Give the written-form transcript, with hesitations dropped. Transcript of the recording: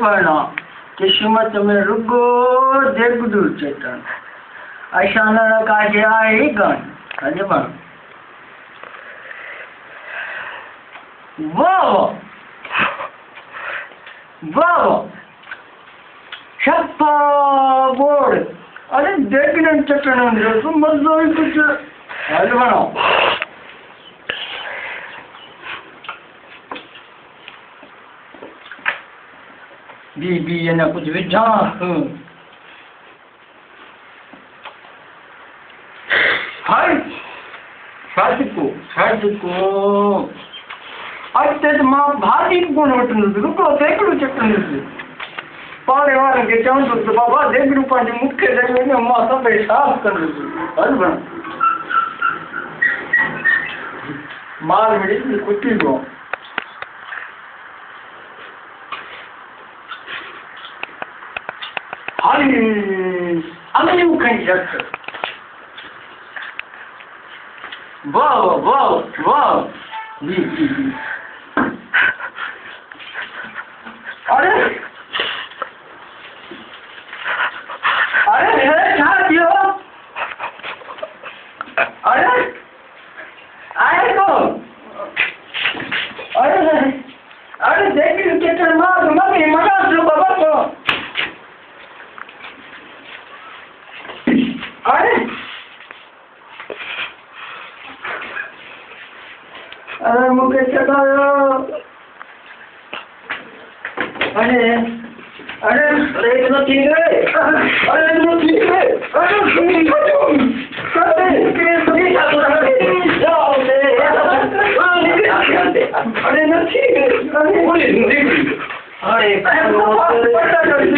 पढ़ना किस्मत में रुगो देगुडू चेतन अशान काजे आई गन काजे बन वाह वाह छप्पा बोर्ड अरे देखने चटन तो मजा ही कुछ आज बनाओ बीबी ये ना कुछ विझा हाय शादी को आज तेज माँ भाजी को नोटन रुको देखो चटन पारे वाले के चांद तो बाबा देख रूपा जी मुख्य देखने में माँ सब साफ कर रही आज बना मार मिली कुत्ती को अगले मुखंड वाह वाह वाह जी अरे क्या दियो अरे आए तो अरे देखिए कितना मार मम्मी मजा लो बाबा को अरे मुझे चलाओ अरे तो ठीक है अरे तो ठीक है अरे ठीक है अरे